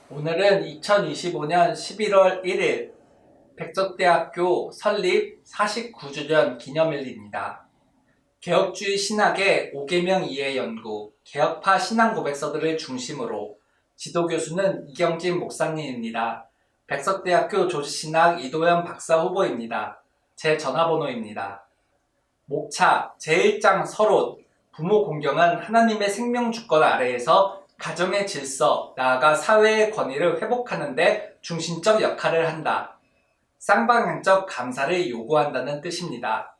오늘은 2025년 11월 1일 백석대학교 설립 49주년 기념일입니다. 개혁주의 신학의 5계명 이해 연구, 개혁파 신앙 고백서들을 중심으로 지도교수는 이경진 목사님입니다. 백석대학교 조지신학 이도현 박사 후보입니다. 제 전화번호입니다. 목차 제1장 서론, 부모 공경은 하나님의 생명주권 아래에서 가정의 질서, 나아가 사회의 권위를 회복하는 데 중심적 역할을 한다. 쌍방향적 감사를 요구한다는 뜻입니다.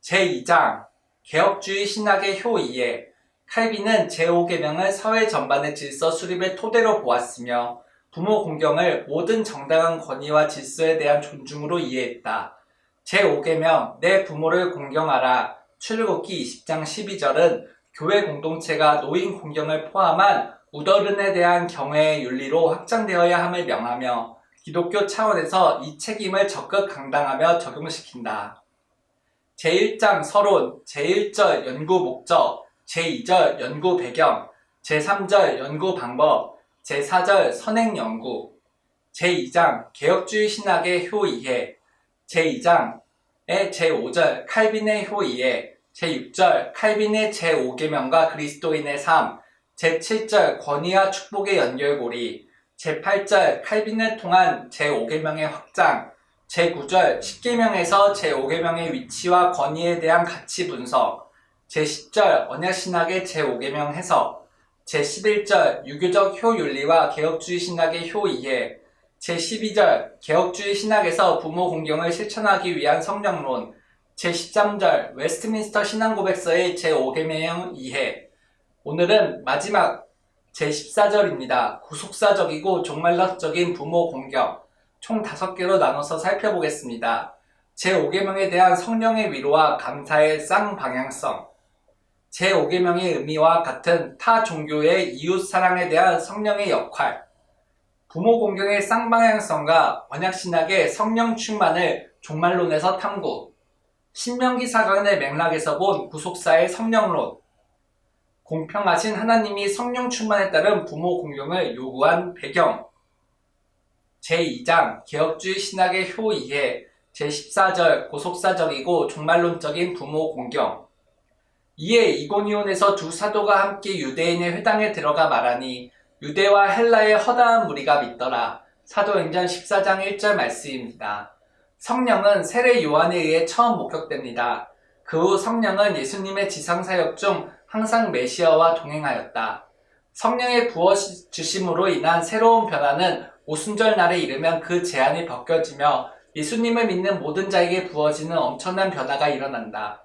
제2장 개혁주의 신학의 효이에 칼빈은 제5계명을 사회 전반의 질서 수립의 토대로 보았으며 부모 공경을 모든 정당한 권위와 질서에 대한 존중으로 이해했다. 제5계명 내 부모를 공경하라 출애굽기 20장 12절은 교회 공동체가 노인 공경을 포함한 우더른에 대한 경외의 윤리로 확장되어야 함을 명하며 기독교 차원에서 이 책임을 적극 강당하며 적용시킨다. 제1장 서론, 제1절 연구 목적, 제2절 연구 배경, 제3절 연구 방법, 제4절 선행 연구, 제2장 개혁주의 신학의 효이해, 제2장의 제5절 칼빈의 효이해, 제6절 칼빈의 제5계명과 그리스도인의 삶, 제7절 권위와 축복의 연결고리, 제8절 칼빈을 통한 제5계명의 확장, 제9절 10계명에서 제5계명의 위치와 권위에 대한 가치 분석, 제10절 언약신학의 제5계명 해석, 제11절 유교적 효윤리와 개혁주의 신학의 효이해, 제12절 개혁주의 신학에서 부모 공경을 실천하기 위한 성령론, 제13절 웨스트민스터 신앙고백서의 제5계명 이해. 오늘은 마지막 제14절입니다. 구속사적이고 종말론적인 부모 공경, 총 5개로 나눠서 살펴보겠습니다. 제5계명에 대한 성령의 위로와 감사의 쌍방향성, 제5계명의 의미와 같은 타 종교의 이웃 사랑에 대한 성령의 역할, 부모 공경의 쌍방향성과 언약신학의 성령 충만을 종말론에서 탐구, 신명기 사관의 맥락에서 본 구속사의 성령론, 공평하신 하나님이 성령 충만에 따른 부모 공경을 요구한 배경, 제2장 개혁주의 신학의 효이해, 제14절 고속사적이고 종말론적인 부모 공경. 이에 이고니온에서 두 사도가 함께 유대인의 회당에 들어가 말하니 유대와 헬라의 허다한 무리가 믿더라. 사도행전 14장 1절 말씀입니다. 성령은 세례 요한에 의해 처음 목격됩니다. 그 후 성령은 예수님의 지상사역 중 항상 메시아와 동행하였다. 성령의 부어주심으로 인한 새로운 변화는 오순절 날에 이르면 그 제한이 벗겨지며 예수님을 믿는 모든 자에게 부어지는 엄청난 변화가 일어난다.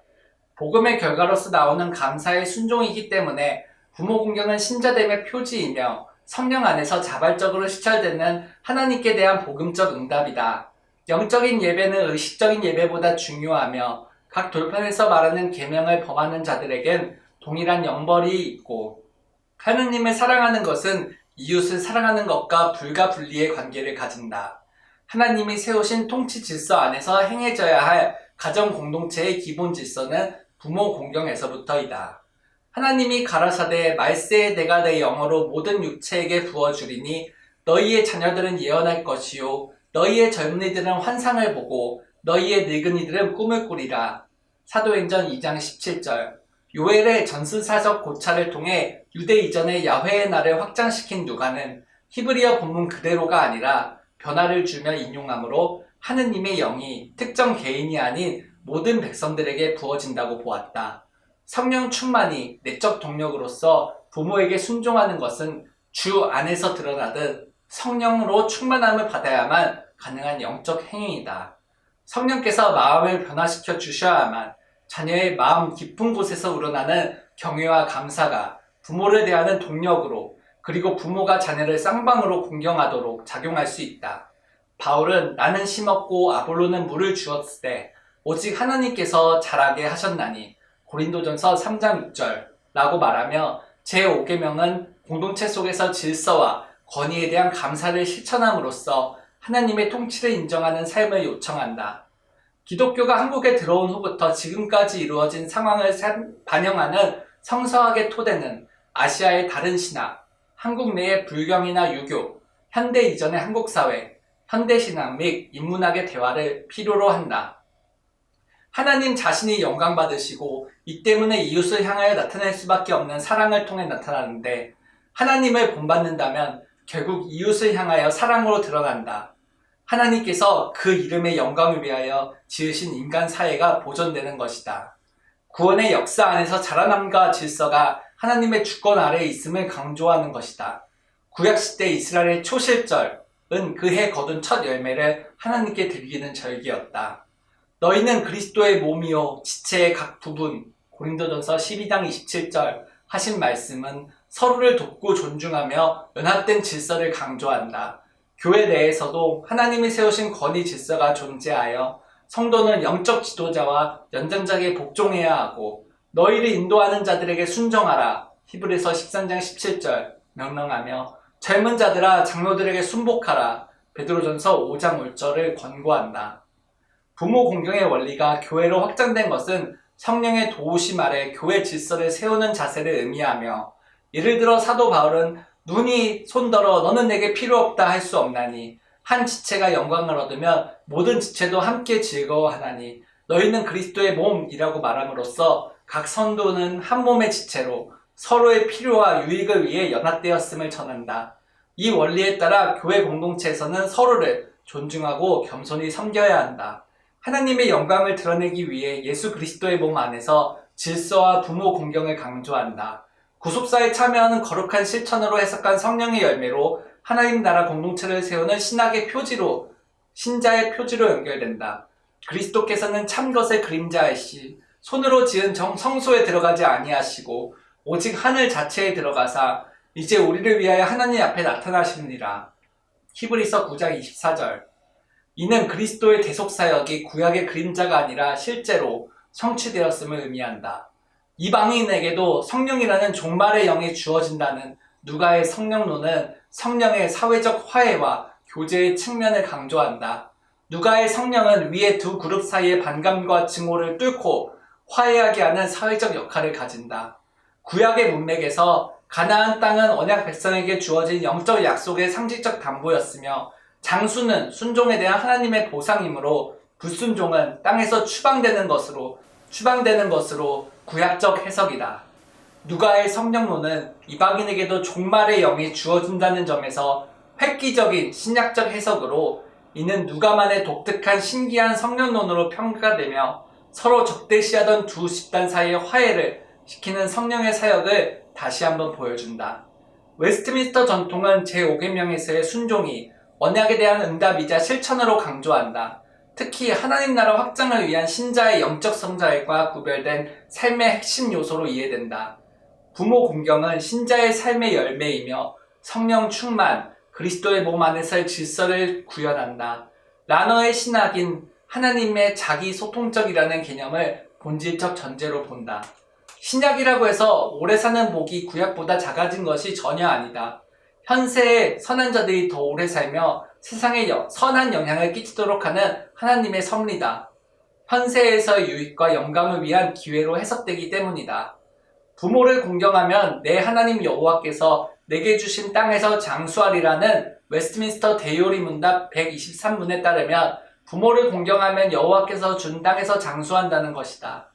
복음의 결과로서 나오는 감사의 순종이기 때문에 부모 공경은 신자됨의 표지이며 성령 안에서 자발적으로 시찰되는 하나님께 대한 복음적 응답이다. 영적인 예배는 의식적인 예배보다 중요하며 각 돌판에서 말하는 계명을 범하는 자들에겐 동일한 영벌이 있고, 하느님을 사랑하는 것은 이웃을 사랑하는 것과 불가분리의 관계를 가진다. 하나님이 세우신 통치 질서 안에서 행해져야 할 가정 공동체의 기본 질서는 부모 공경에서부터이다. 하나님이 가라사대 말세에 내가 내 영어로 모든 육체에게 부어주리니 너희의 자녀들은 예언할 것이요 너희의 젊은이들은 환상을 보고 너희의 늙은이들은 꿈을 꾸리라. 사도행전 2장 17절. 요엘의 전순사적 고찰을 통해 유대 이전의 야훼의 날을 확장시킨 누가는 히브리어 본문 그대로가 아니라 변화를 주며 인용하므로 하느님의 영이 특정 개인이 아닌 모든 백성들에게 부어진다고 보았다. 성령 충만이 내적 동력으로서 부모에게 순종하는 것은 주 안에서 드러나듯 성령으로 충만함을 받아야만 가능한 영적 행위이다. 성령께서 마음을 변화시켜 주셔야만 자녀의 마음 깊은 곳에서 우러나는 경외와 감사가 부모를 대하는 동력으로, 그리고 부모가 자녀를 쌍방으로 공경하도록 작용할 수 있다. 바울은 나는 심었고 아볼로는 물을 주었을 때 오직 하나님께서 자라게 하셨나니 고린도전서 3장 6절 라고 말하며 제5계명은 공동체 속에서 질서와 권위에 대한 감사를 실천함으로써 하나님의 통치를 인정하는 삶을 요청한다. 기독교가 한국에 들어온 후부터 지금까지 이루어진 상황을 반영하는 성서학의 토대는 아시아의 다른 신학, 한국 내의 불경이나 유교, 현대 이전의 한국 사회, 현대신앙 및 인문학의 대화를 필요로 한다. 하나님 자신이 영광 받으시고 이 때문에 이웃을 향하여 나타낼 수밖에 없는 사랑을 통해 나타나는데, 하나님을 본받는다면 결국 이웃을 향하여 사랑으로 드러난다. 하나님께서 그 이름의 영광을 위하여 지으신 인간 사회가 보존되는 것이다. 구원의 역사 안에서 자라남과 질서가 하나님의 주권 아래에 있음을 강조하는 것이다. 구약시대 이스라엘의 초실절은 그해 거둔 첫 열매를 하나님께 드리는 절기였다. 너희는 그리스도의 몸이요 지체의 각 부분, 고린도전서 12장 27절 하신 말씀은 서로를 돕고 존중하며 연합된 질서를 강조한다. 교회 내에서도 하나님이 세우신 권위 질서가 존재하여 성도는 영적 지도자와 연장자에게 복종해야 하고 너희를 인도하는 자들에게 순종하라. 히브리서 13장 17절 명령하며 젊은 자들아 장로들에게 순복하라. 베드로전서 5장 5절을 권고한다. 부모 공경의 원리가 교회로 확장된 것은 성령의 도우심 아래 교회 질서를 세우는 자세를 의미하며, 예를 들어 사도 바울은 눈이 손더러 너는 내게 필요 없다 할 수 없나니 한 지체가 영광을 얻으면 모든 지체도 함께 즐거워하나니 너희는 그리스도의 몸이라고 말함으로써 각 성도는 한 몸의 지체로 서로의 필요와 유익을 위해 연합되었음을 전한다. 이 원리에 따라 교회 공동체에서는 서로를 존중하고 겸손히 섬겨야 한다. 하나님의 영광을 드러내기 위해 예수 그리스도의 몸 안에서 질서와 부모 공경을 강조한다. 구속사에 참여하는 거룩한 실천으로 해석한 성령의 열매로 하나님 나라 공동체를 세우는 신학의 표지로, 신자의 표지로 연결된다. 그리스도께서는 참 것의 그림자이시 손으로 지은 성소에 들어가지 아니하시고 오직 하늘 자체에 들어가사 이제 우리를 위하여 하나님 앞에 나타나시느니라. 히브리서 9장 24절. 이는 그리스도의 대속사역이 구약의 그림자가 아니라 실제로 성취되었음을 의미한다. 이방인에게도 성령이라는 종말의 영이 주어진다는 누가의 성령론은 성령의 사회적 화해와 교제의 측면을 강조한다. 누가의 성령은 위의 두 그룹 사이의 반감과 증오를 뚫고 화해하게 하는 사회적 역할을 가진다. 구약의 문맥에서 가나안 땅은 언약 백성에게 주어진 영적 약속의 상징적 담보였으며, 장수는 순종에 대한 하나님의 보상이므로 불순종은 땅에서 추방되는 것으로 구약적 해석이다. 누가의 성령론은 이방인에게도 종말의 영이 주어진다는 점에서 획기적인 신약적 해석으로, 이는 누가만의 독특한 신기한 성령론으로 평가되며 서로 적대시하던 두 집단 사이의 화해를 시키는 성령의 사역을 다시 한번 보여준다. 웨스트민스터 전통은 제5계명에서의 순종이 언약에 대한 응답이자 실천으로 강조한다. 특히 하나님 나라 확장을 위한 신자의 영적 성장과 구별된 삶의 핵심 요소로 이해된다. 부모 공경은 신자의 삶의 열매이며 성령 충만, 그리스도의 몸 안에서의 질서를 구현한다. 라너의 신학인 하나님의 자기 소통적이라는 개념을 본질적 전제로 본다. 신약이라고 해서 오래 사는 복이 구약보다 작아진 것이 전혀 아니다. 현세의 선한 자들이 더 오래 살며 세상에 선한 영향을 끼치도록 하는 하나님의 섭리다. 현세에서의 유익과 영감을 위한 기회로 해석되기 때문이다. 부모를 공경하면 내 하나님 여호와께서 내게 주신 땅에서 장수하리라는 웨스트민스터 대요리 문답 123문에 따르면 부모를 공경하면 여호와께서 준 땅에서 장수한다는 것이다.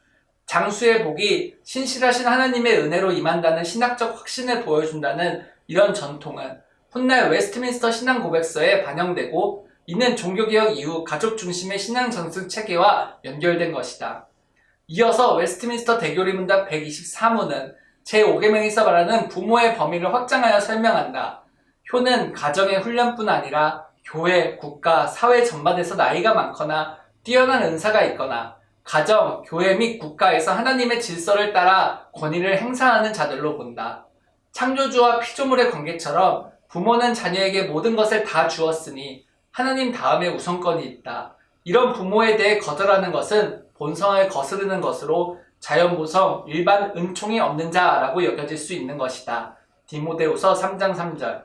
장수의 복이 신실하신 하나님의 은혜로 임한다는 신학적 확신을 보여준다는 이런 전통은 훗날 웨스트민스터 신앙 고백서에 반영되고, 이는 종교개혁 이후 가족 중심의 신앙 전승 체계와 연결된 것이다. 이어서 웨스트민스터 대교리 문답 124문은 제5계명에서 말하는 부모의 범위를 확장하여 설명한다. 효는 가정의 훈련뿐 아니라 교회, 국가, 사회 전반에서 나이가 많거나 뛰어난 은사가 있거나 가정, 교회 및 국가에서 하나님의 질서를 따라 권위를 행사하는 자들로 본다. 창조주와 피조물의 관계처럼 부모는 자녀에게 모든 것을 다 주었으니 하나님 다음에 우선권이 있다. 이런 부모에 대해 거절하는 것은 본성을 거스르는 것으로 자연보성, 일반 은총이 없는 자라고 여겨질 수 있는 것이다. 디모데후서 3장 3절.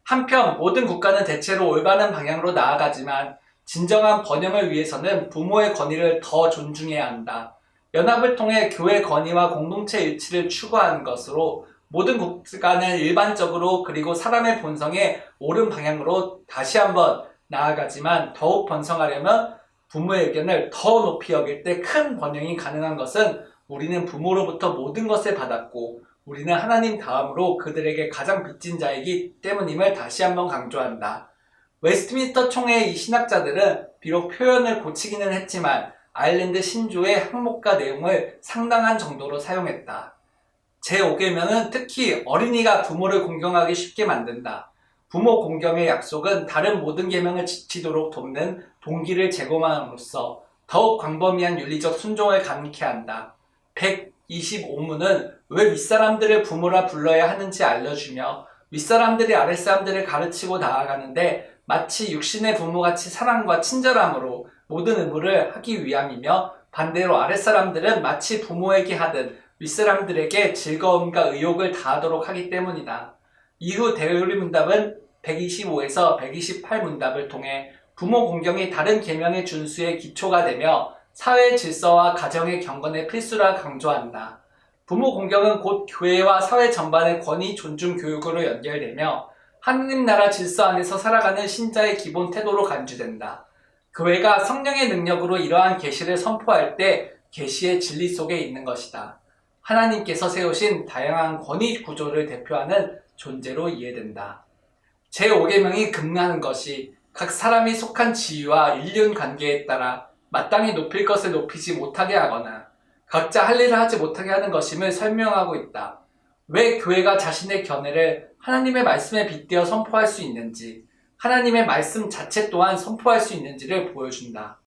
한편 모든 국가는 대체로 올바른 방향으로 나아가지만 진정한 번영을 위해서는 부모의 권위를 더 존중해야 한다. 연합을 통해 교회 권위와 공동체 일치를 추구하는 것으로 모든 국가는 일반적으로 그리고 사람의 본성의 옳은 방향으로 다시 한번 나아가지만 더욱 번성하려면 부모의 의견을 더 높이 여길 때 큰 번영이 가능한 것은 우리는 부모로부터 모든 것을 받았고 우리는 하나님 다음으로 그들에게 가장 빚진 자이기 때문임을 다시 한번 강조한다. 웨스트민스터 총회의 이 신학자들은 비록 표현을 고치기는 했지만 아일랜드 신조의 항목과 내용을 상당한 정도로 사용했다. 제5계명은 특히 어린이가 부모를 공경하기 쉽게 만든다. 부모 공경의 약속은 다른 모든 계명을 지키도록 돕는 동기를 제공함으로써 더욱 광범위한 윤리적 순종을 가능케 한다. 125문은 왜 윗사람들을 부모라 불러야 하는지 알려주며 윗사람들이 아랫사람들을 가르치고 나아가는데 마치 육신의 부모같이 사랑과 친절함으로 모든 의무를 하기 위함이며 반대로 아랫사람들은 마치 부모에게 하듯 윗사람들에게 즐거움과 의욕을 다하도록 하기 때문이다. 이후 대요리문답은 125에서 128문답을 통해 부모 공경이 다른 계명의 준수의 기초가 되며 사회 질서와 가정의 경건의 필수라 강조한다. 부모 공경은 곧 교회와 사회 전반의 권위 존중 교육으로 연결되며 하느님 나라 질서 안에서 살아가는 신자의 기본 태도로 간주된다. 교회가 성령의 능력으로 이러한 계시를 선포할 때 계시의 진리 속에 있는 것이다. 하나님께서 세우신 다양한 권위 구조를 대표하는 존재로 이해된다. 제5계명이 금하는 것이 각 사람이 속한 지위와 인륜 관계에 따라 마땅히 높일 것을 높이지 못하게 하거나 각자 할 일을 하지 못하게 하는 것임을 설명하고 있다. 왜 교회가 자신의 견해를 하나님의 말씀에 빗대어 선포할 수 있는지, 하나님의 말씀 자체 또한 선포할 수 있는지를 보여준다.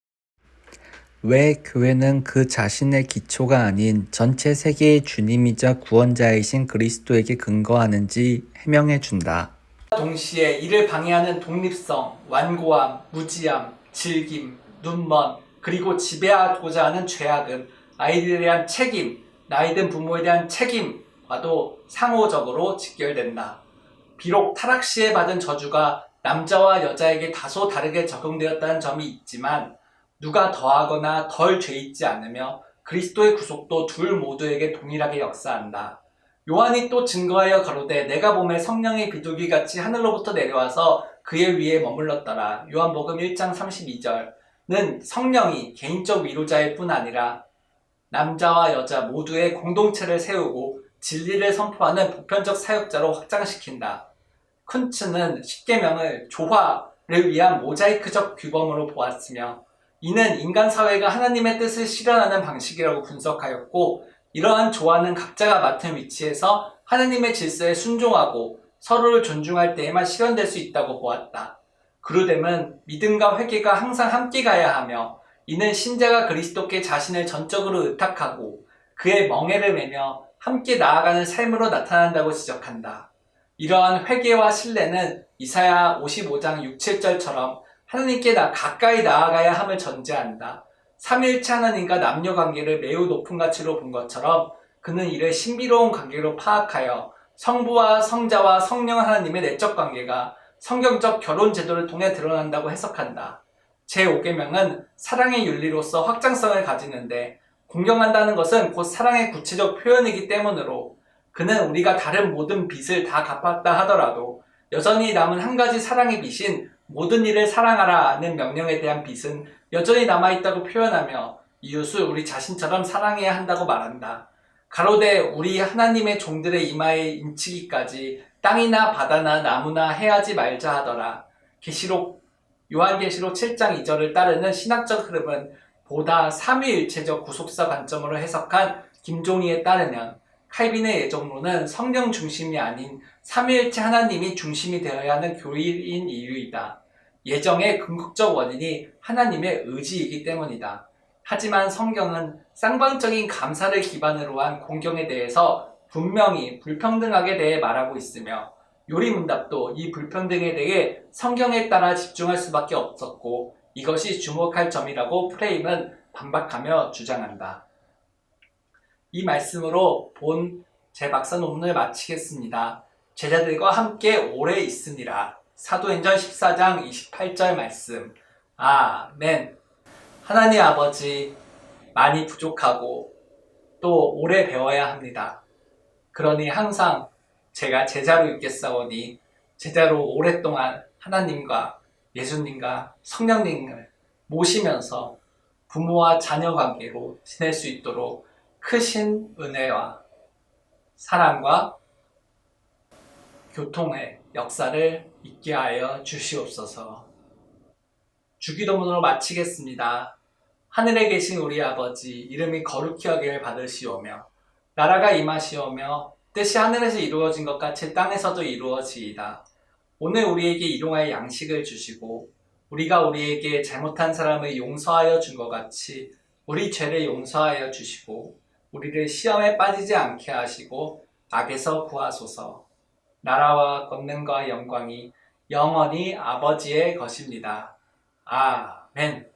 왜 교회는 그 자신의 기초가 아닌 전체 세계의 주님이자 구원자이신 그리스도에게 근거하는지 해명해준다. 동시에 이를 방해하는 독립성, 완고함, 무지함, 질김, 눈먼, 그리고 지배하고자 하는 죄악은 아이들에 대한 책임, 나이든 부모에 대한 책임과도 상호적으로 직결된다. 비록 타락 시에 받은 저주가 남자와 여자에게 다소 다르게 적용되었다는 점이 있지만 누가 더하거나 덜 죄있지 않으며 그리스도의 구속도 둘 모두에게 동일하게 역사한다. 요한이 또 증거하여 가로되 내가 보매 성령의 비둘기같이 하늘로부터 내려와서 그의 위에 머물렀더라. 요한복음 1장 32절는 성령이 개인적 위로자일 뿐 아니라 남자와 여자 모두의 공동체를 세우고 진리를 선포하는 보편적 사역자로 확장시킨다. 쿤츠는 십계명을 조화를 위한 모자이크적 규범으로 보았으며 이는 인간 사회가 하나님의 뜻을 실현하는 방식이라고 분석하였고 이러한 조화는 각자가 맡은 위치에서 하나님의 질서에 순종하고 서로를 존중할 때에만 실현될 수 있다고 보았다. 그루뎀은 믿음과 회개가 항상 함께 가야 하며 이는 신자가 그리스도께 자신을 전적으로 의탁하고 그의 멍에를 매며 함께 나아가는 삶으로 나타난다고 지적한다. 이러한 회개와 신뢰는 이사야 55장 6, 7절처럼 하나님께 가까이 나아가야 함을 전제한다. 삼위일체 하나님과 남녀 관계를 매우 높은 가치로 본 것처럼 그는 이를 신비로운 관계로 파악하여 성부와 성자와 성령 하나님의 내적 관계가 성경적 결혼 제도를 통해 드러난다고 해석한다. 제5계명은 사랑의 윤리로서 확장성을 가지는데 공경한다는 것은 곧 사랑의 구체적 표현이기 때문으로 그는 우리가 다른 모든 빚을 다 갚았다 하더라도 여전히 남은 한 가지 사랑의 빚인 모든 일을 사랑하라는 명령에 대한 빚은 여전히 남아있다고 표현하며 이웃을 우리 자신처럼 사랑해야 한다고 말한다. 가로되 우리 하나님의 종들의 이마에 인치기까지 땅이나 바다나 나무나 해하지 말자 하더라. 요한계시록 7장 2절을 따르는 신학적 흐름은 보다 삼위일체적 구속사 관점으로 해석한 김종희에 따르면 칼빈의 예정론은 성령 중심이 아닌 삼위일체 하나님이 중심이 되어야 하는 교리인 이유이다. 예정의 궁극적 원인이 하나님의 의지이기 때문이다. 하지만 성경은 쌍방적인 감사를 기반으로 한 공경에 대해서 분명히 불평등하게 대해 말하고 있으며 요리문답도 이 불평등에 대해 성경에 따라 집중할 수밖에 없었고 이것이 주목할 점이라고 프레임은 반박하며 주장한다. 이 말씀으로 본 제 박사 논문을 마치겠습니다. 제자들과 함께 오래 있으니라. 사도행전 14장 28절 말씀. 아멘. 하나님 아버지, 많이 부족하고 또 오래 배워야 합니다. 그러니 항상 제가 제자로 있겠사오니 제자로 오랫동안 하나님과 예수님과 성령님을 모시면서 부모와 자녀 관계로 지낼 수 있도록 크신 은혜와 사랑과 교통의 역사를 있게 하여 주시옵소서. 주기도문으로 마치겠습니다. 하늘에 계신 우리 아버지, 이름이 거룩히 여김을 받으시오며 나라가 임하시오며 뜻이 하늘에서 이루어진 것 같이 땅에서도 이루어지이다. 오늘 우리에게 일용할 양식을 주시고 우리가 우리에게 잘못한 사람을 용서하여 준 것 같이 우리 죄를 용서하여 주시고 우리를 시험에 빠지지 않게 하시고 악에서 구하소서. 나라와 권능과 영광이 영원히 아버지의 것입니다. 아멘.